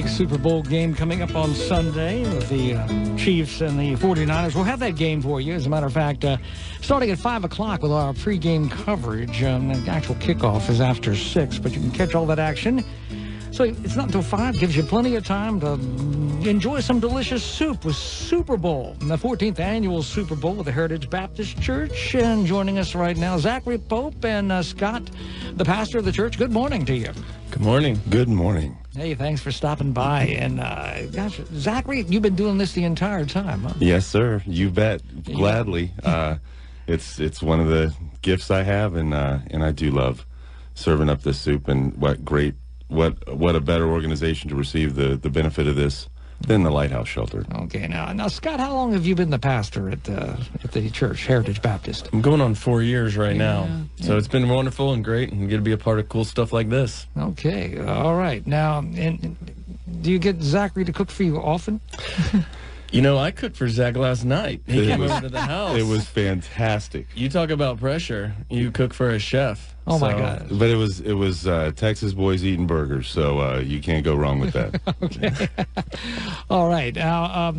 big Super Bowl game coming up on Sunday with the Chiefs and the 49ers. We'll have that game for you. As a matter of fact, starting at 5 o'clock with our pregame coverage. The actual kickoff is after 6, but you can catch all that action. So it's not until 5. Gives you plenty of time to enjoy some delicious soup with Super Bowl, the 14th annual Super Bowl with the Heritage Baptist Church. And joining us right now, Zachary Pope and Scott, the pastor of the church. Good morning to you. Good morning. Good morning. Hey, thanks for stopping by. And gosh, Zachary, you've been doing this the entire time, huh? Yes, sir. You bet. Gladly. It's one of the gifts I have, and I do love serving up this soup. And what a better organization to receive the benefit of this than the Lighthouse Shelter. Okay, now Scott, how long have you been the pastor at the church, Heritage Baptist? I'm going on 4 years right now. So it's been wonderful and great, and get to be a part of cool stuff like this. Okay, all right. Now, and do you get Zachary to cook for you often? You know, I cooked for Zach last night. He came over to the house. It was fantastic. You talk about pressure. You cook for a chef. Oh, my God. But it was Texas boys eating burgers, so you can't go wrong with that. Okay. All right. Now,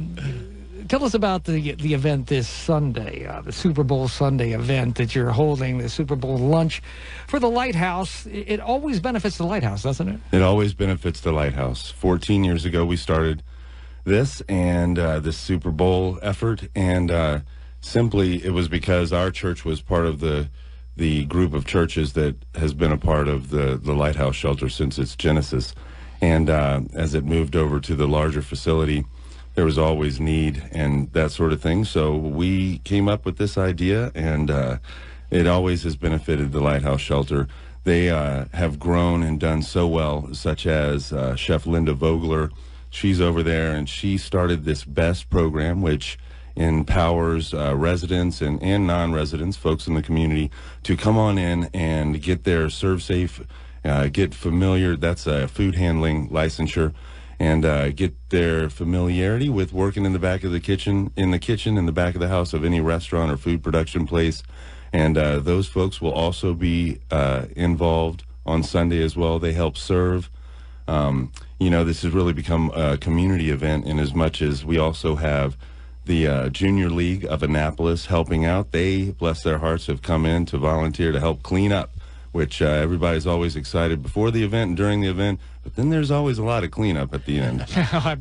tell us about the event this Sunday, the Super Bowl Sunday event that you're holding, the Super Bowl lunch for the Lighthouse. It always benefits the Lighthouse, doesn't it? It always benefits the Lighthouse. 14 years ago, we started this and this Super Bowl effort, and simply it was because our church was part of the group of churches that has been a part of the Lighthouse Shelter since its genesis. And as it moved over to the larger facility, there was always need and that sort of thing. So we came up with this idea, and it always has benefited the Lighthouse Shelter. They have grown and done so well, such as Chef Linda Vogler. She's over there, and she started this BEST program, which empowers residents and non-residents, folks in the community, to come on in and get their ServSafe, get familiar, that's a food handling licensure, and get their familiarity with working in the back of the kitchen, in the back of the house of any restaurant or food production place. And those folks will also be involved on Sunday as well. They help serve. You know, this has really become a community event in as much as we also have the Junior League of Annapolis helping out. They, bless their hearts, have come in to volunteer to help clean up, which everybody's always excited before the event and during the event, but then there's always a lot of cleanup at the end.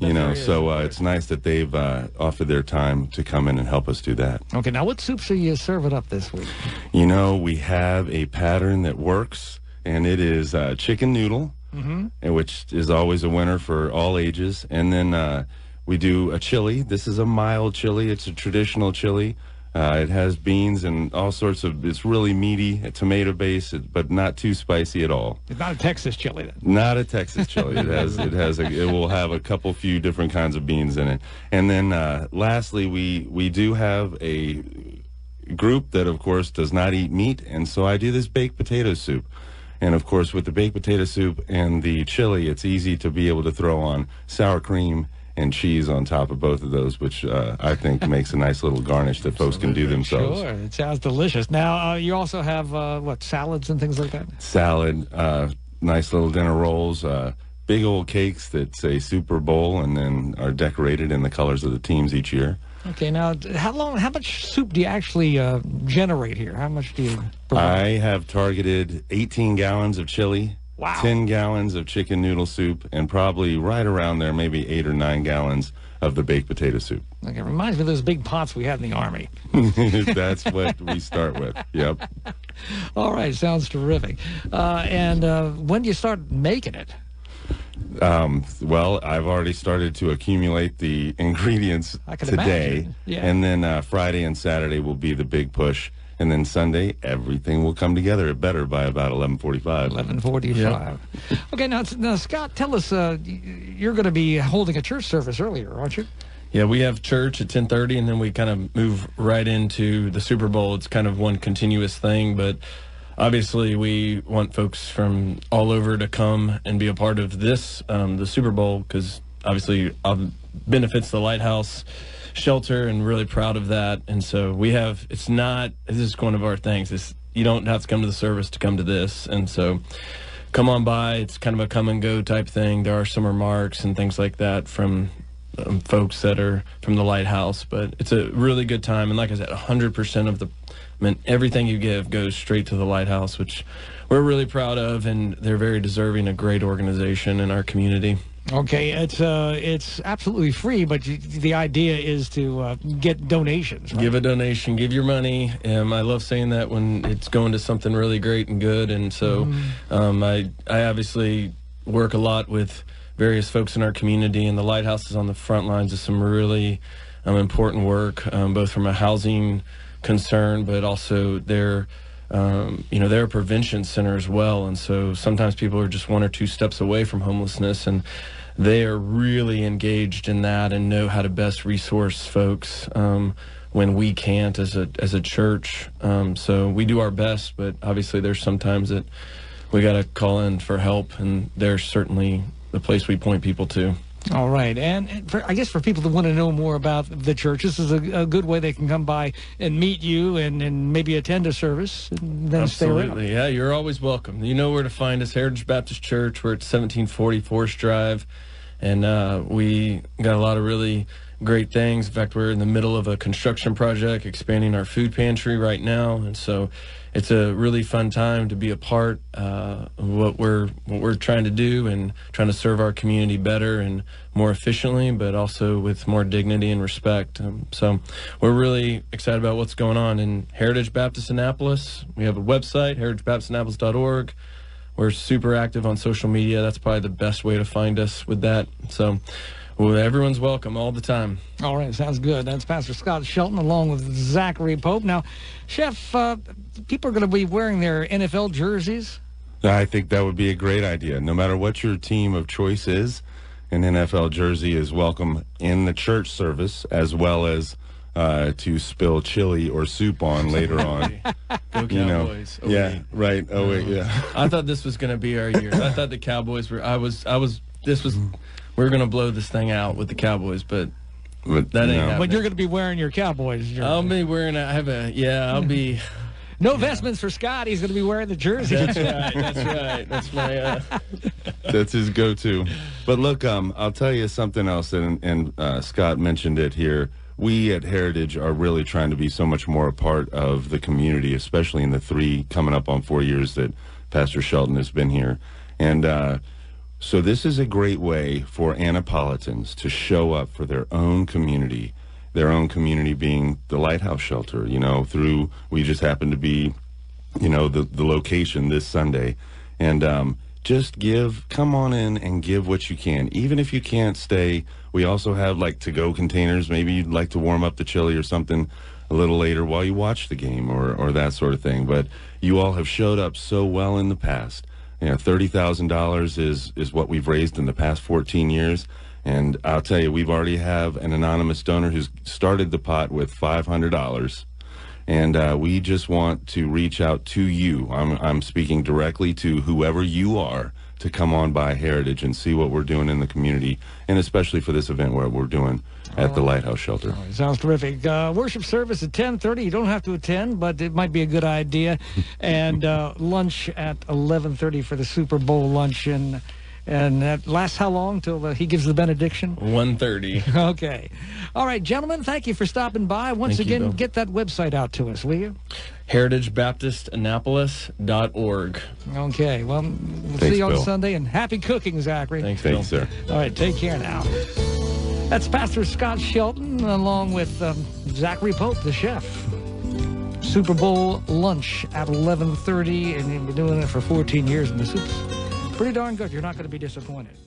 You know, so it's nice that they've offered their time to come in and help us do that. Okay, now what soups are you serving up this week? You know, we have a pattern that works, and it is chicken noodle. And which is always a winner for all ages. And then we do a chili. This is a mild chili. It's a traditional chili. It has beans and all sorts of, it's really meaty, tomato base, but not too spicy at all. It's not a Texas chili then. Not a Texas chili. It will have a couple few different kinds of beans in it. And then lastly, we do have a group that of course does not eat meat, and so I do this baked potato soup. And, of course, with the baked potato soup and the chili, it's easy to be able to throw on sour cream and cheese on top of both of those, which I think makes a nice little garnish that folks can do themselves. Sure, it sounds delicious. Now, you also have, salads and things like that? Salad, nice little dinner rolls, big old cakes that say Super Bowl and then are decorated in the colors of the teams each year. Okay, now, how much soup do you actually generate here? How much do you provide? I have targeted 18 gallons of chili, wow, 10 gallons of chicken noodle soup, and probably right around there, maybe 8 or 9 gallons of the baked potato soup. Okay, it reminds me of those big pots we had in the Army. That's what we start with, yep. All right, sounds terrific. And when do you start making it? Well, I've already started to accumulate the ingredients today, and then Friday and Saturday will be the big push, and then Sunday everything will come together. It better by about 11:45. 11:45. Yep. Okay, now Scott, tell us, you're going to be holding a church service earlier, aren't you? Yeah, we have church at 10:30, and then we kind of move right into the Super Bowl. It's kind of one continuous thing, but obviously, we want folks from all over to come and be a part of this, the Super Bowl, because obviously benefits the Lighthouse Shelter, and really proud of that. And so this is one of our things. You don't have to come to the service to come to this. And so come on by. It's kind of a come and go type thing. There are some remarks and things like that from folks that are from the Lighthouse, but it's a really good time. And like I said, 100% of everything you give goes straight to the Lighthouse, which we're really proud of, and they're very deserving, a great organization in our community. Okay, it's absolutely free, but the idea is to get donations. Right? Give a donation, give your money. I love saying that when it's going to something really great and good. And so I obviously work a lot with various folks in our community, and the Lighthouse is on the front lines of some really important work, both from a housing concern, but also they're a prevention center as well. And so sometimes people are just 1 or 2 steps away from homelessness, and they are really engaged in that and know how to best resource folks when we can't as a church. So we do our best, but obviously there's sometimes that we got to call in for help, and they're certainly the place we point people to. All right. And I guess for people that want to know more about the church, this is a good way they can come by and meet you and maybe attend a service and then Absolutely. stay around. Yeah, you're always welcome. You know where to find us, Heritage Baptist Church. We're at 1740 Forest Drive, and we got a lot of really great things. In fact, we're in the middle of a construction project, expanding our food pantry right now, and so it's a really fun time to be a part of what we're trying to do and trying to serve our community better and more efficiently, but also with more dignity and respect. So we're really excited about what's going on in Heritage Baptist Annapolis. We have a website, heritagebaptistannapolis.org. We're super active on social media. That's probably the best way to find us with that. So everyone's welcome all the time. All right, sounds good. That's Pastor Scott Shelton along with Zachary Pope. Now, Chef, people are going to be wearing their NFL jerseys. I think that would be a great idea. No matter what your team of choice is, an NFL jersey is welcome in the church service, as well as to spill chili or soup on later on. Go Cowboys. Yeah, right. Oh, wait, yeah. I thought this was going to be our year. I thought the Cowboys were, we're going to blow this thing out with the Cowboys, but that ain't happening. But you're going to be wearing your Cowboys jersey. I'll be wearing I'll be... No vestments for Scott. He's going to be wearing the jersey. That's right. That's my... That's his go-to. But look, I'll tell you something else, and Scott mentioned it here. We at Heritage are really trying to be so much more a part of the community, especially in the coming up on 4 years that Pastor Shelton has been here. And so this is a great way for Annapolitans to show up for their own community being the Lighthouse Shelter, we just happen to be, the location this Sunday. And just come on in and give what you can. Even if you can't stay, we also have to-go containers. Maybe you'd like to warm up the chili or something a little later while you watch the game or that sort of thing. But you all have showed up so well in the past. $30,000 is what we've raised in the past 14 years. And I'll tell you, we've already have an anonymous donor who's started the pot with $500. And we just want to reach out to you. I'm speaking directly to whoever you are to come on by Heritage and see what we're doing in the community, and especially for this event where we're doing at the Lighthouse Shelter. Oh, sounds terrific. Worship service at 10:30. You don't have to attend, but it might be a good idea. And lunch at 11:30 for the Super Bowl luncheon. And that lasts how long till he gives the benediction? 1:30. Okay. All right, gentlemen, thank you for stopping by. Once again, get that website out to us, will you? heritagebaptistannapolis.org. Okay, well, we'll see you on Sunday, and happy cooking, Zachary. Thanks, sir. All right, take care now. That's Pastor Scott Shelton along with Zachary Pope, the chef. Super Bowl lunch at 11:30, and you've been doing it for 14 years, and the soup's pretty darn good. You're not going to be disappointed.